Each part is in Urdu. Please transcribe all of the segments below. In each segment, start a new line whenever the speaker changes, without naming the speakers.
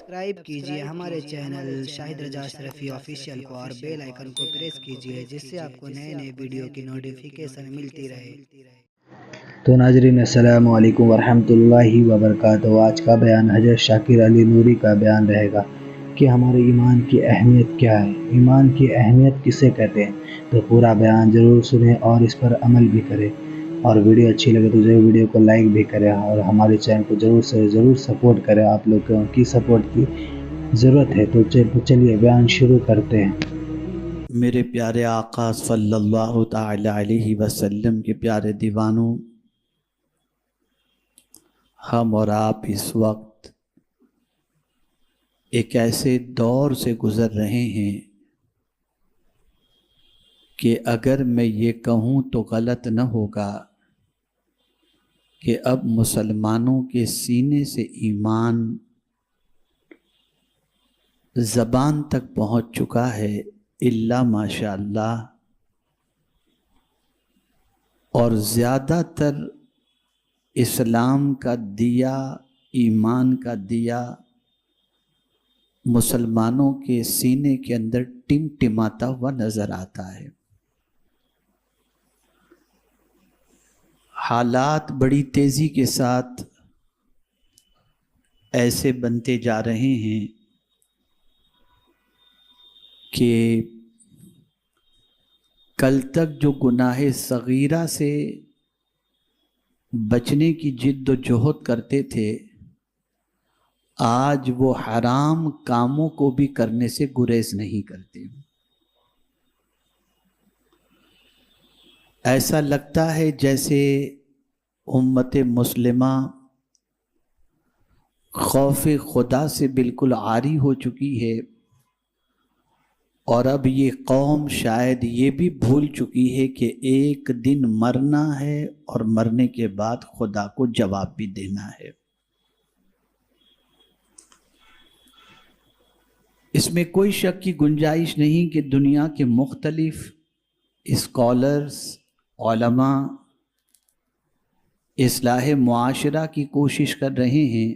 سبسکرائب کیجئے ہمارے چینل شاہد رجا اشرفی آفیشیل کو اور بیل آئیکن کو پریس کیجئے جس سے آپ کو نئے نئے ویڈیو کی نوٹیفیکیشن ملتی رہے۔
تو ناظرین السلام علیکم ورحمۃ اللہ وبرکاتہ۔ آج کا بیان حضرت شاکر علی نوری کا بیان رہے گا کہ ہمارے ایمان کی اہمیت کیا ہے، ایمان کی اہمیت کسے کہتے ہیں۔ تو پورا بیان ضرور سنیں اور اس پر عمل بھی کریں، اور ویڈیو اچھی لگے تو ضرور ویڈیو کو لائک بھی کریں اور ہمارے چینل کو ضرور سے ضرور سپورٹ کریں۔ آپ لوگوں کی سپورٹ کی ضرورت ہے۔ تو چلیے بیان شروع کرتے ہیں۔
میرے پیارے آقا صلی اللہ تعالی علیہ وسلم کے پیارے دیوانوں، ہم اور آپ اس وقت ایک ایسے دور سے گزر رہے ہیں کہ اگر میں یہ کہوں تو غلط نہ ہوگا کہ اب مسلمانوں کے سینے سے ایمان زبان تک پہنچ چکا ہے، الا ماشاء اللہ، اور زیادہ تر اسلام کا دیا، ایمان کا دیا مسلمانوں کے سینے کے اندر ٹمٹماتا ہوا نظر آتا ہے۔ حالات بڑی تیزی کے ساتھ ایسے بنتے جا رہے ہیں کہ کل تک جو گناہ صغیرہ سے بچنے کی جد و جہد کرتے تھے، آج وہ حرام کاموں کو بھی کرنے سے گریز نہیں کرتے۔ ایسا لگتا ہے جیسے امت مسلمہ خوف خدا سے بالکل عاری ہو چکی ہے، اور اب یہ قوم شاید یہ بھی بھول چکی ہے کہ ایک دن مرنا ہے اور مرنے کے بعد خدا کو جواب بھی دینا ہے۔ اس میں کوئی شک کی گنجائش نہیں کہ دنیا کے مختلف اسکالرز، علماء اصلاح معاشرہ کی کوشش کر رہے ہیں،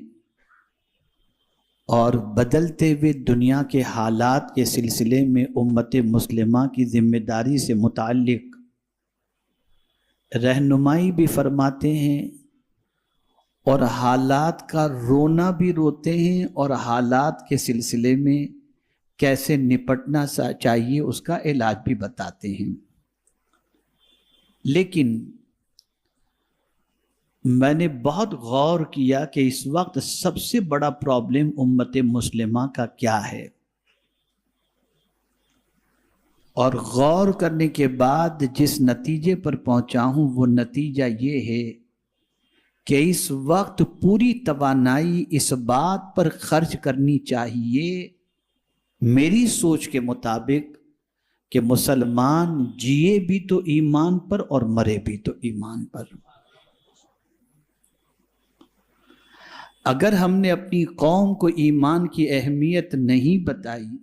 اور بدلتے ہوئے دنیا کے حالات کے سلسلے میں امت مسلمہ کی ذمہ داری سے متعلق رہنمائی بھی فرماتے ہیں، اور حالات کا رونا بھی روتے ہیں، اور حالات کے سلسلے میں کیسے نپٹنا چاہیے اس کا علاج بھی بتاتے ہیں۔ لیکن میں نے بہت غور کیا کہ اس وقت سب سے بڑا پرابلم امت مسلمہ کا کیا ہے، اور غور کرنے کے بعد جس نتیجے پر پہنچا ہوں وہ نتیجہ یہ ہے کہ اس وقت پوری توانائی اس بات پر خرچ کرنی چاہیے میری سوچ کے مطابق کہ مسلمان جیے بھی تو ایمان پر اور مرے بھی تو ایمان پر۔ اگر ہم نے اپنی قوم کو ایمان کی اہمیت نہیں بتائی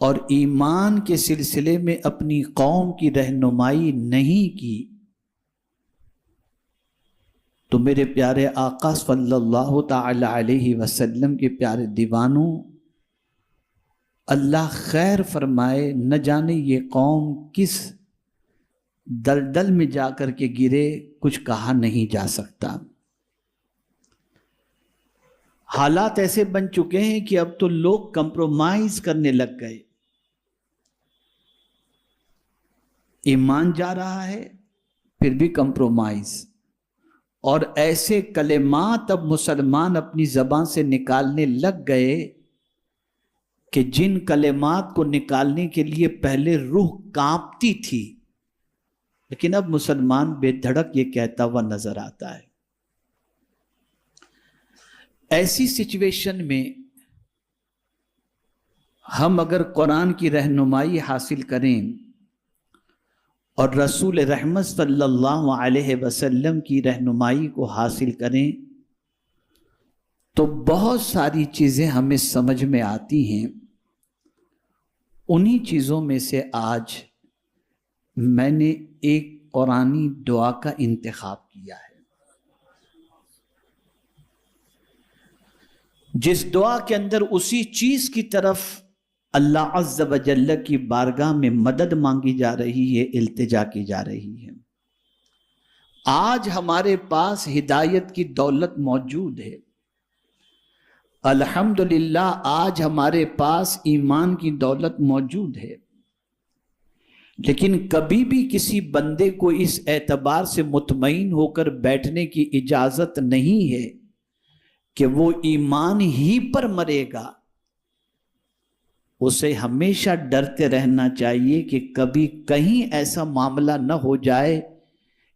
اور ایمان کے سلسلے میں اپنی قوم کی رہنمائی نہیں کی، تو میرے پیارے آقا صلی اللہ تعالی علیہ وسلم کے پیارے دیوانوں، اللہ خیر فرمائے، نہ جانے یہ قوم کس دلدل میں جا کر کے گرے، کچھ کہا نہیں جا سکتا۔ حالات ایسے بن چکے ہیں کہ اب تو لوگ کمپرومائز کرنے لگ گئے۔ ایمان جا رہا ہے پھر بھی کمپرومائز، اور ایسے کلمات اب مسلمان اپنی زبان سے نکالنے لگ گئے کہ جن کلمات کو نکالنے کے لیے پہلے روح کانپتی تھی، لیکن اب مسلمان بے دھڑک یہ کہتا ہوا نظر آتا ہے۔ ایسی سچویشن میں ہم اگر قرآن کی رہنمائی حاصل کریں اور رسول رحمت صلی اللہ علیہ وسلم کی رہنمائی کو حاصل کریں تو بہت ساری چیزیں ہمیں سمجھ میں آتی ہیں۔ انہی چیزوں میں سے آج میں نے ایک قرآنی دعا کا انتخاب کیا ہے۔ جس دعا کے اندر اسی چیز کی طرف اللہ عز و جل کی بارگاہ میں مدد مانگی جا رہی ہے، التجا کی جا رہی ہے۔ آج ہمارے پاس ہدایت کی دولت موجود ہے، الحمدللہ آج ہمارے پاس ایمان کی دولت موجود ہے، لیکن کبھی بھی کسی بندے کو اس اعتبار سے مطمئن ہو کر بیٹھنے کی اجازت نہیں ہے کہ وہ ایمان ہی پر مرے گا۔ اسے ہمیشہ ڈرتے رہنا چاہیے کہ کبھی کہیں ایسا معاملہ نہ ہو جائے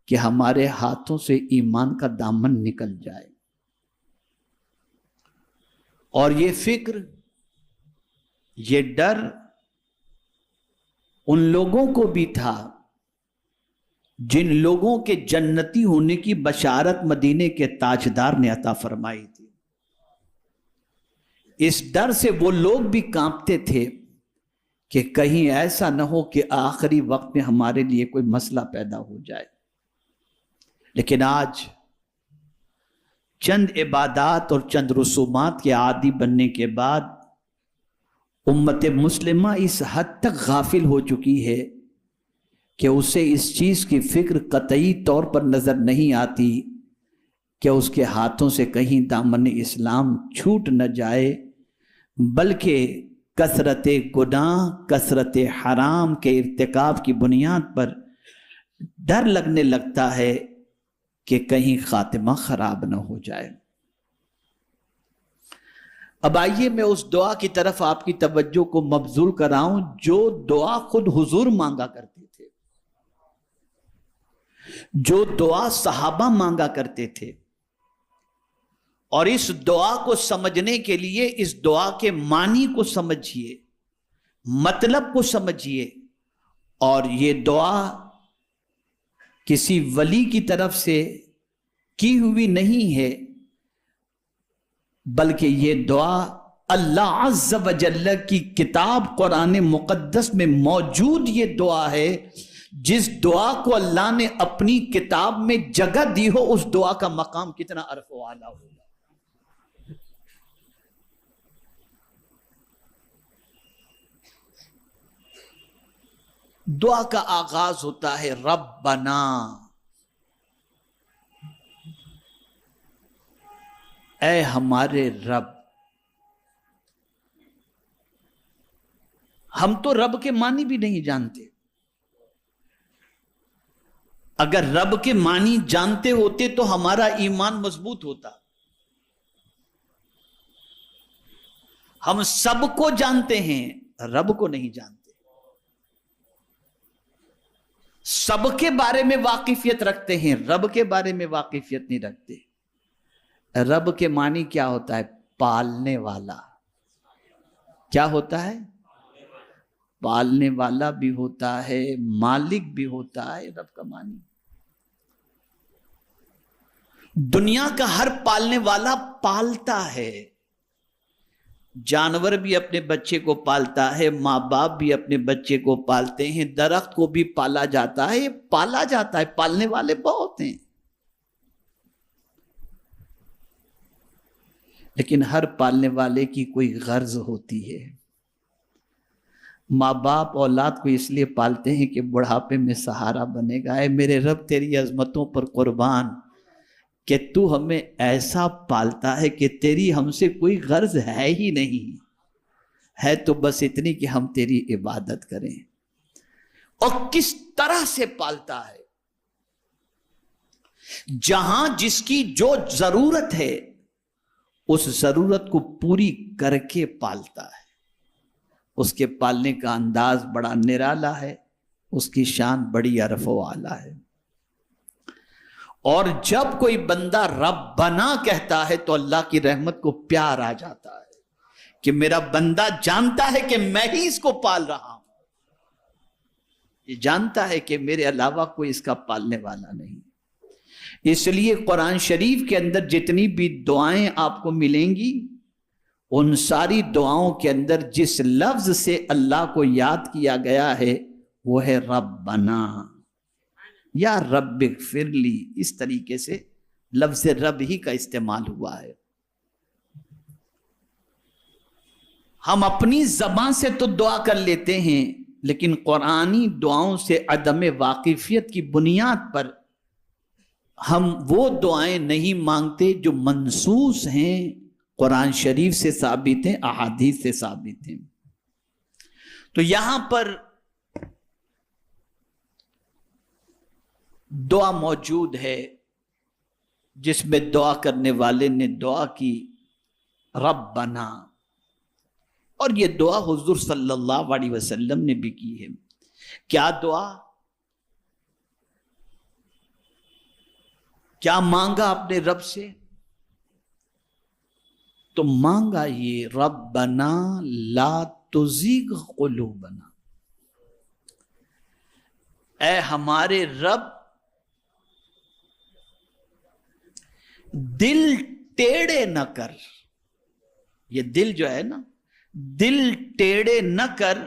کہ ہمارے ہاتھوں سے ایمان کا دامن نکل جائے۔ اور یہ فکر، یہ ڈر ان لوگوں کو بھی تھا جن لوگوں کے جنتی ہونے کی بشارت مدینے کے تاجدار نے عطا فرمائی تھی۔ اس ڈر سے وہ لوگ بھی کانپتے تھے کہ کہیں ایسا نہ ہو کہ آخری وقت میں ہمارے لیے کوئی مسئلہ پیدا ہو جائے۔ لیکن آج چند عبادات اور چند رسومات کے عادی بننے کے بعد امت مسلمہ اس حد تک غافل ہو چکی ہے کہ اسے اس چیز کی فکر قطعی طور پر نظر نہیں آتی کہ اس کے ہاتھوں سے کہیں دامن اسلام چھوٹ نہ جائے، بلکہ کثرت گناہ، کثرت حرام کے ارتکاب کی بنیاد پر ڈر لگنے لگتا ہے کہ کہیں خاتمہ خراب نہ ہو جائے۔ اب آئیے میں اس دعا کی طرف آپ کی توجہ کو مبذول کراؤں جو دعا خود حضور مانگا کرتے تھے، جو دعا صحابہ مانگا کرتے تھے۔ اور اس دعا کو سمجھنے کے لیے اس دعا کے معنی کو سمجھیے، مطلب کو سمجھیے۔ اور یہ دعا کسی ولی کی طرف سے کی ہوئی نہیں ہے، بلکہ یہ دعا اللہ عز و جل کی کتاب قرآن مقدس میں موجود یہ دعا ہے۔ جس دعا کو اللہ نے اپنی کتاب میں جگہ دی ہو، اس دعا کا مقام کتنا عرف و اعلیٰ ہوگا۔ دعا کا آغاز ہوتا ہے ربنا، اے ہمارے رب۔ ہم تو رب کے معنی بھی نہیں جانتے۔ اگر رب کے معنی جانتے ہوتے تو ہمارا ایمان مضبوط ہوتا۔ ہم سب کو جانتے ہیں، رب کو نہیں جانتے۔ سب کے بارے میں واقفیت رکھتے ہیں، رب کے بارے میں واقفیت نہیں رکھتے۔ رب کے معنی کیا ہوتا ہے؟ پالنے والا۔ کیا ہوتا ہے؟ پالنے والا بھی ہوتا ہے، مالک بھی ہوتا ہے رب کا معنی۔ دنیا کا ہر پالنے والا پالتا ہے۔ جانور بھی اپنے بچے کو پالتا ہے، ماں باپ بھی اپنے بچے کو پالتے ہیں، درخت کو بھی پالا جاتا ہے، پالا جاتا ہے، پالنے والے بہت ہیں۔ لیکن ہر پالنے والے کی کوئی غرض ہوتی ہے۔ ماں باپ اولاد کو اس لیے پالتے ہیں کہ بڑھاپے میں سہارا بنے گا۔ اے میرے رب تیری عظمتوں پر قربان کہ تو ہمیں ایسا پالتا ہے کہ تیری ہم سے کوئی غرض ہے ہی نہیں، ہے تو بس اتنی کہ ہم تیری عبادت کریں۔ اور کس طرح سے پالتا ہے؟ جہاں جس کی جو ضرورت ہے اس ضرورت کو پوری کر کے پالتا ہے۔ اس کے پالنے کا انداز بڑا نرالا ہے، اس کی شان بڑی عرف و اعلیٰ ہے۔ اور جب کوئی بندہ ربنا کہتا ہے تو اللہ کی رحمت کو پیار آ جاتا ہے کہ میرا بندہ جانتا ہے کہ میں ہی اس کو پال رہا ہوں، یہ جانتا ہے کہ میرے علاوہ کوئی اس کا پالنے والا نہیں۔ اس لیے قرآن شریف کے اندر جتنی بھی دعائیں آپ کو ملیں گی، ان ساری دعاؤں کے اندر جس لفظ سے اللہ کو یاد کیا گیا ہے وہ ہے ربنا یا رب اغفر لی۔ اس طریقے سے لفظ رب ہی کا استعمال ہوا ہے۔ ہم اپنی زبان سے تو دعا کر لیتے ہیں، لیکن قرآنی دعاؤں سے عدم واقفیت کی بنیاد پر ہم وہ دعائیں نہیں مانگتے جو منصوص ہیں، قرآن شریف سے ثابت ہیں، احادیث سے ثابت ہیں۔ تو یہاں پر دعا موجود ہے جس میں دعا کرنے والے نے دعا کی ربنا، اور یہ دعا حضور صلی اللہ علیہ وسلم نے بھی کی ہے۔ کیا دعا؟ کیا مانگا اپنے رب سے؟ تو مانگا یہ ربنا لا تزغ قلوبنا، اے ہمارے رب دل ٹیڑے نہ کر۔ یہ دل جو ہے نا، دل ٹیڑے نہ کر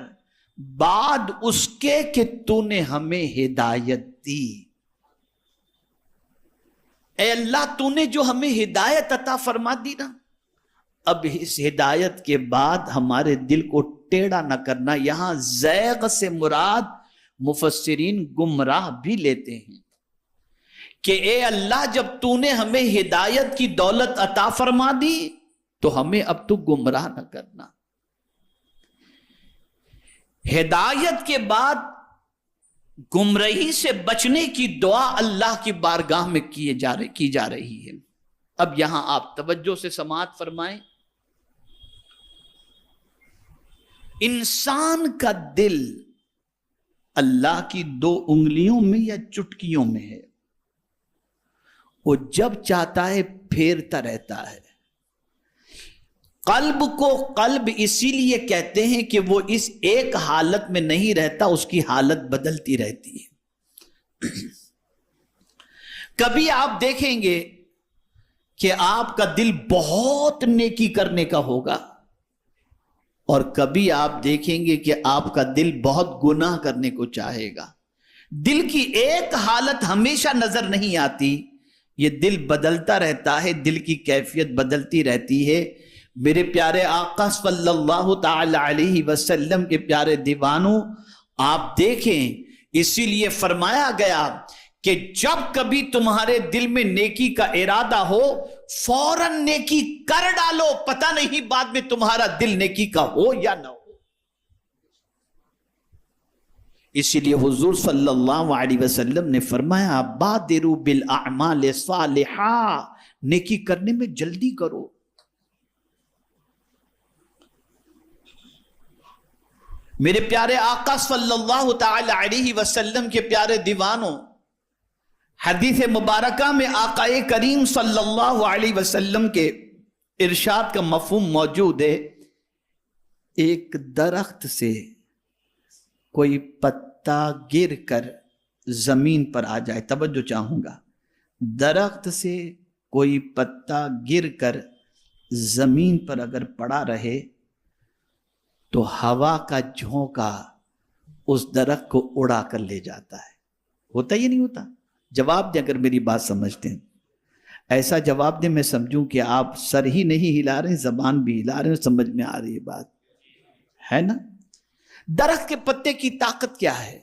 بعد اس کے کہ تو نے ہمیں ہدایت دی۔ اے اللہ، تو نے جو ہمیں ہدایت عطا فرما دی نا، اب اس ہدایت کے بعد ہمارے دل کو ٹیڑھا نہ کرنا۔ یہاں زیغ سے مراد مفسرین گمراہ بھی لیتے ہیں کہ اے اللہ، جب تو نے ہمیں ہدایت کی دولت عطا فرما دی تو ہمیں اب تو گمراہ نہ کرنا۔ ہدایت کے بعد گمراہی سے بچنے کی دعا اللہ کی بارگاہ میں کی جا رہی ہے۔ اب یہاں آپ توجہ سے سماعت فرمائیں۔ انسان کا دل اللہ کی 2 انگلیوں میں یا چٹکیوں میں ہے، وہ جب چاہتا ہے پھیرتا رہتا ہے۔ قلب کو قلب اسی لیے کہتے ہیں کہ وہ اس ایک حالت میں نہیں رہتا، اس کی حالت بدلتی رہتی ہے۔ کبھی آپ دیکھیں گے کہ آپ کا دل بہت نیکی کرنے کا ہوگا، اور کبھی آپ دیکھیں گے کہ آپ کا دل بہت گناہ کرنے کو چاہے گا۔ دل کی ایک حالت ہمیشہ نظر نہیں آتی، یہ دل بدلتا رہتا ہے، دل کی کیفیت بدلتی رہتی ہے۔ میرے پیارے آقا صلی اللہ تعالی علیہ وسلم کے پیارے دیوانوں، آپ دیکھیں، اسی لیے فرمایا گیا کہ جب کبھی تمہارے دل میں نیکی کا ارادہ ہو فوراً نیکی کر ڈالو، پتہ نہیں بعد میں تمہارا دل نیکی کا ہو یا نہ ہو۔ اسی لیے حضور صلی اللہ علیہ وسلم نے فرمایا بادروا بالاعمال الصالحہ، نیکی کرنے میں جلدی کرو۔ میرے پیارے آقا صلی اللہ تعالی علیہ وسلم کے پیارے دیوانوں، حدیث مبارکہ میں آقا کریم صلی اللہ علیہ وسلم کے ارشاد کا مفہوم موجود ہے۔ ایک درخت سے کوئی پتا گر کر زمین پر آ جائے، توجہ چاہوں گا، درخت سے کوئی پتا گر کر زمین پر اگر پڑا رہے تو ہوا کا جھونکا اس درخت کو اڑا کر لے جاتا ہے۔ ہوتا یہ نہیں ہوتا؟ جواب دیں اگر میری بات سمجھتے ہیں۔ ایسا جواب دیں میں سمجھوں کہ آپ سر ہی نہیں ہلا رہے، زبان بھی ہلا رہے ہیں، سمجھ میں آ رہی ہے بات، ہے نا؟ درخت کے پتے کی طاقت کیا ہے؟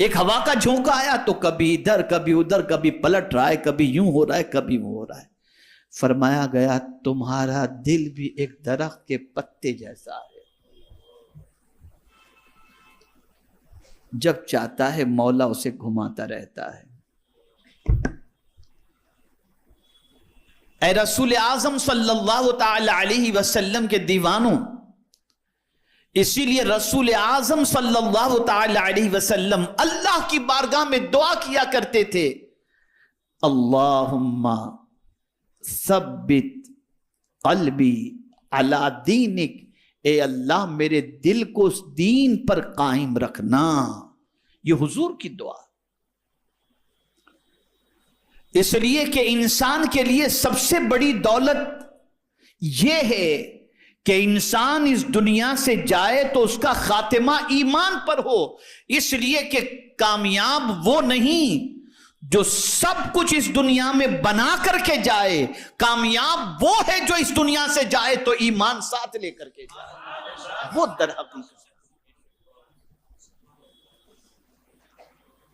ایک ہوا کا جھونکا آیا تو کبھی ادھر کبھی ادھر، کبھی پلٹ رہا ہے، کبھی یوں ہو رہا ہے، کبھی وہ ہو رہا ہے۔ فرمایا گیا تمہارا دل بھی ایک درخت کے پتے جیسا ہے، جب چاہتا ہے مولا اسے گھماتا رہتا ہے۔ اے رسول اعظم صلی اللہ تعالی علیہ وسلم کے دیوانوں، اسی لیے رسول اعظم صلی اللہ تعالی علیہ وسلم اللہ کی بارگاہ میں دعا کیا کرتے تھے، اللہم ثبت قلبی علی دینک، اے اللہ میرے دل کو اس دین پر قائم رکھنا۔ یہ حضور کی دعا، اس لیے کہ انسان کے لیے سب سے بڑی دولت یہ ہے کہ انسان اس دنیا سے جائے تو اس کا خاتمہ ایمان پر ہو، اس لیے کہ کامیاب وہ نہیں جو سب کچھ اس دنیا میں بنا کر کے جائے، کامیاب وہ ہے جو اس دنیا سے جائے تو ایمان ساتھ لے کر کے جائے، وہ در حقیقت۔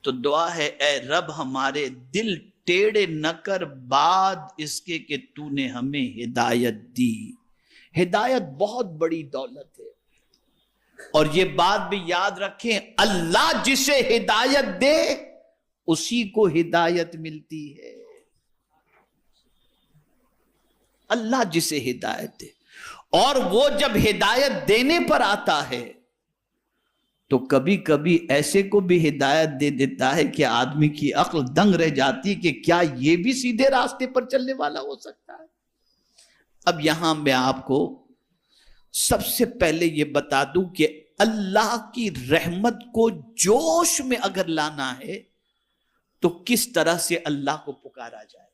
تو دعا ہے اے رب ہمارے دل ٹیڑے نہ کر بعد اس کے کہ تو نے ہمیں ہدایت دی۔ ہدایت بہت بڑی دولت ہے، اور یہ بات بھی یاد رکھیں، اللہ جسے ہدایت دے اسی کو ہدایت ملتی ہے۔ اللہ جسے ہدایت دے، اور وہ جب ہدایت دینے پر آتا ہے تو کبھی کبھی ایسے کو بھی ہدایت دے دیتا ہے کہ آدمی کی عقل دنگ رہ جاتی کہ کیا یہ بھی سیدھے راستے پر چلنے والا ہو سکتا ہے۔ اب یہاں میں آپ کو سب سے پہلے یہ بتا دوں کہ اللہ کی رحمت کو جوش میں اگر لانا ہے تو کس طرح سے اللہ کو پکارا جائے۔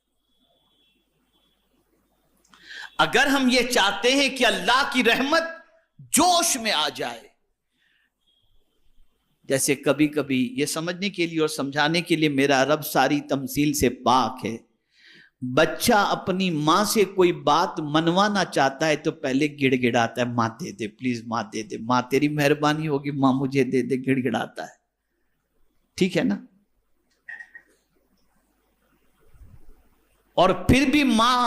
اگر ہم یہ چاہتے ہیں کہ اللہ کی رحمت جوش میں آ جائے، جیسے کبھی کبھی یہ سمجھنے کے لیے اور سمجھانے کے لیے میرا رب ساری تمثیل سے پاک ہے، بچہ اپنی ماں سے کوئی بات منوانا چاہتا ہے تو پہلے گڑ گڑاتا ہے، ماں دے دے پلیز، ماں دے دے، ماں تیری مہربانی ہوگی، ماں مجھے دے دے، گڑ گڑاتا ہے، ٹھیک ہے نا؟ اور پھر بھی ماں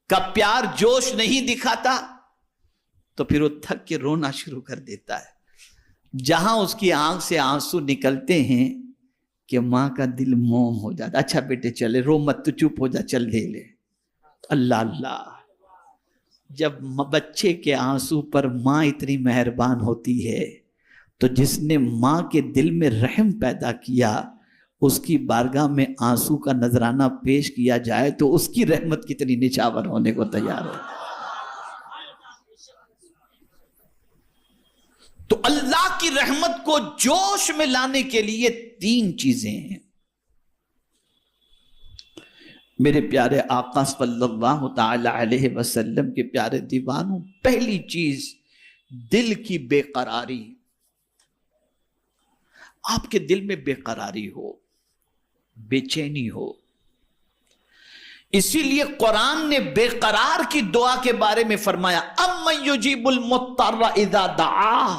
کا پیار جوش نہیں دکھاتا تو پھر وہ تھک کے رونا شروع کر دیتا ہے، جہاں اس کی آنکھ سے آنسو نکلتے ہیں کہ ماں کا دل موم ہو جاتا، اچھا بیٹے چلے، رو مت، تو چپ ہو جا، چل لے لے۔ اللہ اللہ، جب بچے کے آنسو پر ماں اتنی مہربان ہوتی ہے تو جس نے ماں کے دل میں رحم پیدا کیا اس کی بارگاہ میں آنسو کا نذرانہ پیش کیا جائے تو اس کی رحمت کتنی نچھاور ہونے کو تیار ہے۔ تو اللہ کی رحمت کو جوش میں لانے کے لیے 3 چیزیں ہیں۔ میرے پیارے آقا صلی اللہ تعالی علیہ وسلم کے پیارے دیوانوں، پہلی چیز دل کی بے قراری۔ آپ کے دل میں بے قراری ہو، بے چینی ہو۔ اسی لیے قرآن نے بے قرار کی دعا کے بارے میں فرمایا، امن یجیب المضطر اذا دعاہ،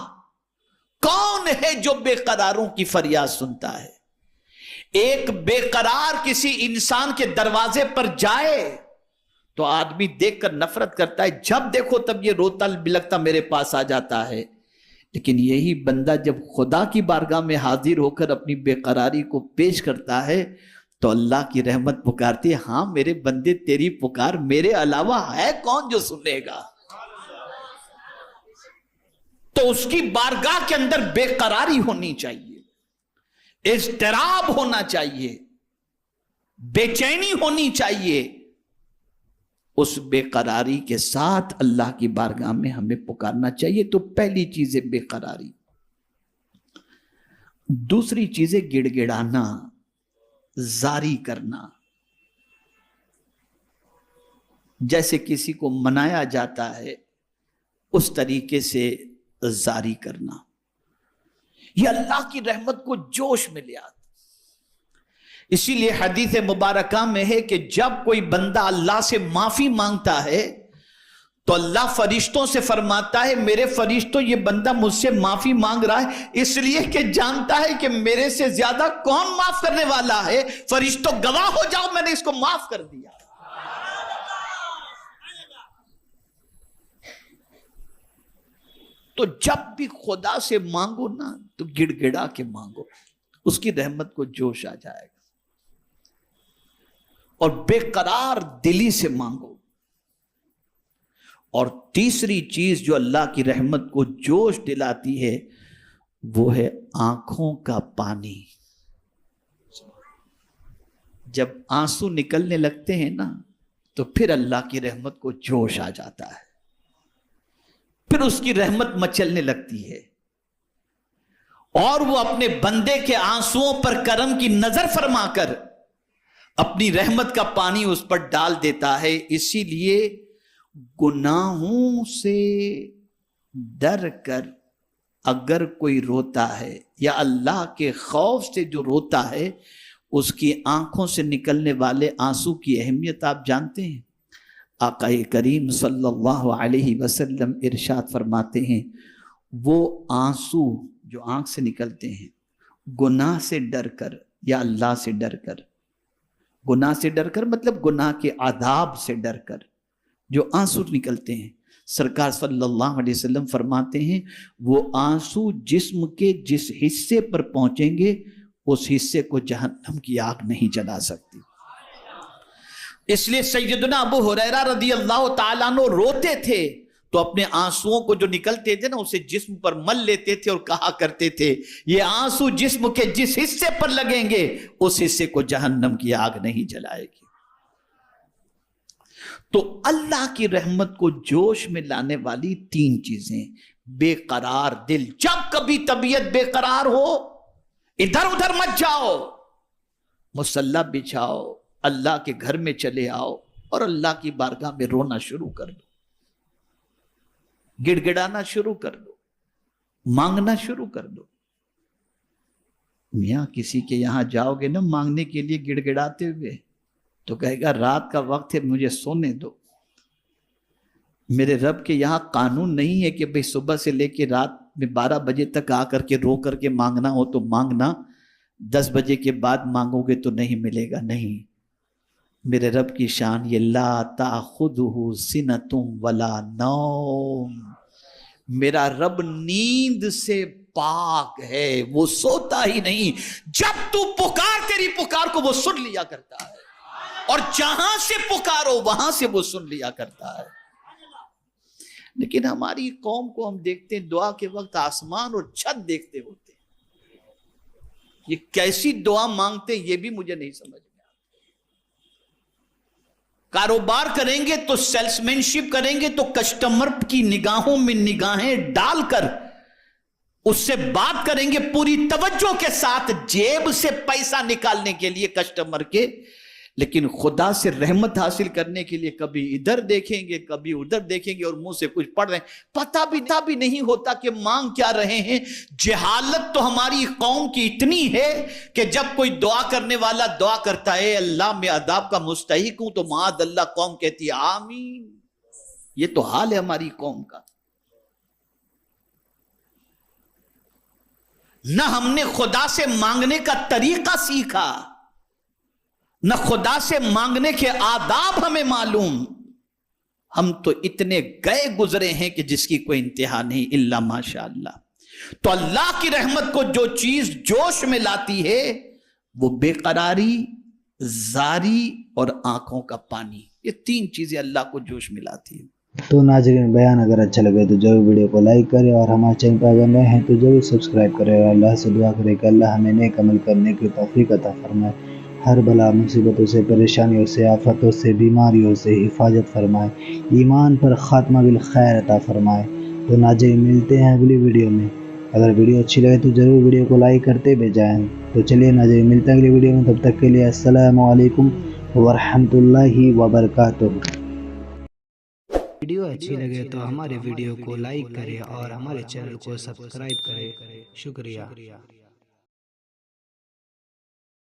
کون ہے جو بے قراروں کی فریاد سنتا ہے؟ ایک بے قرار کسی انسان کے دروازے پر جائے تو آدمی دیکھ کر نفرت کرتا ہے، جب دیکھو تب یہ روتا بلکتا میرے پاس آ جاتا ہے، لیکن یہی بندہ جب خدا کی بارگاہ میں حاضر ہو کر اپنی بے قراری کو پیش کرتا ہے تو اللہ کی رحمت پکارتی ہے، ہاں میرے بندے تیری پکار میرے علاوہ ہے کون جو سنے گا؟ تو اس کی بارگاہ کے اندر بے قراری ہونی چاہیے، اضطراب ہونا چاہیے، بے چینی ہونی چاہیے۔ اس بے قراری کے ساتھ اللہ کی بارگاہ میں ہمیں پکارنا چاہیے۔ تو پہلی چیز ہے بے قراری۔ دوسری چیز ہے گڑ گڑانا، زاری کرنا، جیسے کسی کو منایا جاتا ہے اس طریقے سے زاری کرنا، یہ اللہ کی رحمت کو جوش میں لے آتا۔ اسی لیے حدیث مبارکہ میں ہے کہ جب کوئی بندہ اللہ سے معافی مانگتا ہے تو اللہ فرشتوں سے فرماتا ہے، میرے فرشتوں یہ بندہ مجھ سے معافی مانگ رہا ہے اس لیے کہ جانتا ہے کہ میرے سے زیادہ کون معاف کرنے والا ہے، فرشتوں گواہ ہو جاؤ میں نے اس کو معاف کر دیا۔ تو جب بھی خدا سے مانگو نا تو گڑ گڑا کے مانگو، اس کی رحمت کو جوش آ جائے گا، اور بے قرار دلی سے مانگو۔ اور تیسری چیز جو اللہ کی رحمت کو جوش دلاتی ہے وہ ہے آنکھوں کا پانی۔ جب آنسو نکلنے لگتے ہیں نا تو پھر اللہ کی رحمت کو جوش آ جاتا ہے، پھر اس کی رحمت مچلنے لگتی ہے، اور وہ اپنے بندے کے آنسوؤں پر کرم کی نظر فرما کر اپنی رحمت کا پانی اس پر ڈال دیتا ہے۔ اسی لیے گناہوں سے ڈر کر اگر کوئی روتا ہے یا اللہ کے خوف سے جو روتا ہے اس کی آنکھوں سے نکلنے والے آنسو کی اہمیت آپ جانتے ہیں؟ آقا کریم صلی اللہ علیہ وسلم ارشاد فرماتے ہیں وہ آنسو جو آنکھ سے نکلتے ہیں گناہ سے ڈر کر یا اللہ سے ڈر کر، گناہ سے ڈر کر مطلب گناہ کے عذاب سے ڈر کر جو آنسو نکلتے ہیں، سرکار صلی اللہ علیہ وسلم فرماتے ہیں وہ آنسو جسم کے جس حصے پر پہنچیں گے اس حصے کو جہنم کی آگ نہیں جلا سکتی۔ اس لیے سیدنا ابو ہریرہ رضی اللہ تعالیٰ عنہ روتے تھے تو اپنے آنسوؤں کو جو نکلتے تھے نا اسے جسم پر مل لیتے تھے اور کہا کرتے تھے یہ آنسو جسم کے جس حصے پر لگیں گے اس حصے کو جہنم کی آگ نہیں جلائے گی۔ تو اللہ کی رحمت کو جوش میں لانے والی تین چیزیں، بے قرار دل، جب کبھی طبیعت بے قرار ہو ادھر ادھر مت جاؤ، مصلی بچھاؤ، اللہ کے گھر میں چلے آؤ اور اللہ کی بارگاہ میں رونا شروع کر دو، گڑ گڑانا شروع کر دو، مانگنا شروع کر دو۔ میاں کسی کے یہاں جاؤ گے نا مانگنے کے لیے گڑ گڑاتے ہوئے تو کہے گا رات کا وقت ہے مجھے سونے دو۔ میرے رب کے یہاں قانون نہیں ہے کہ بھئی صبح سے لے کے رات میں 12 بجے تک آ کر کے رو کر کے مانگنا ہو تو مانگنا، 10 بجے کے بعد مانگو گے تو نہیں ملے گا، نہیں۔ میرے رب کی شان یہ لا تاخذہ سنۃ ولا نوم، میرا رب نیند سے پاک ہے، وہ سوتا ہی نہیں، جب تو پکار تیری پکار کو وہ سن لیا کرتا ہے اور جہاں سے پکارو وہاں سے وہ سن لیا کرتا ہے۔ لیکن ہماری قوم کو ہم دیکھتے ہیں دعا کے وقت آسمان اور چھت دیکھتے ہوتے ہیں، یہ کیسی دعا مانگتے یہ بھی مجھے نہیں سمجھ میں۔ کاروبار کریں گے تو سیلس مین شپ کریں گے تو کسٹمر کی نگاہوں میں نگاہیں ڈال کر اس سے بات کریں گے پوری توجہ کے ساتھ، جیب سے پیسہ نکالنے کے لیے کسٹمر کے، لیکن خدا سے رحمت حاصل کرنے کے لیے کبھی ادھر دیکھیں گے کبھی ادھر دیکھیں گے اور منہ سے کچھ پڑھ رہے ہیں، پتہ بھی نہیں ہوتا کہ مانگ کیا رہے ہیں۔ جہالت تو ہماری قوم کی اتنی ہے کہ جب کوئی دعا کرنے والا دعا کرتا ہے اللہ میں عذاب کا مستحق ہوں تو معاذ اللہ قوم کہتی ہے آمین۔ یہ تو حال ہے ہماری قوم کا۔ نہ ہم نے خدا سے مانگنے کا طریقہ سیکھا، نہ خدا سے مانگنے کے آداب ہمیں معلوم، ہم تو اتنے گئے گزرے ہیں کہ جس کی کوئی انتہا نہیں الا ماشاء اللہ۔ تو اللہ کی رحمت کو جو چیز جوش میں لاتی ہے وہ بے قراری، زاری اور آنکھوں کا پانی، یہ تین چیزیں اللہ کو جوش میں لاتی ہے۔
تو ناظرین بیان اگر اچھا لگے تو ضرور ویڈیو کو لائک کریں اور ہمارے چینل پر اگر نئے ہیں تو ضرور سبسکرائب کریں اور اللہ سے دعا کریں کہ اللہ ہمیں نیک عمل کرنے کی توفیق عطا فرمائے، ہر بلا مصیبتوں سے، پریشانیوں سے، آفتوں سے، بیماریوں سے حفاظت فرمائے، ایمان پر خاتمہ بالخیر عطا فرمائے۔ تو ناظرین ملتے ہیں اگلی ویڈیو میں، اگر ویڈیو اچھی لگے تو ضرور ویڈیو کو لائک کرتے بھی جائیں۔ تو چلیے ناظرین ملتے ہیں اگلی ویڈیو میں، تب تک کے لیے السلام علیکم ورحمۃ اللہ وبرکاتہ۔
ویڈیو اچھی لگے تو ہمارے ویڈیو کو لائک کریں اور ہمارے چینل کو سبسکرائب کریں۔ شکریہ۔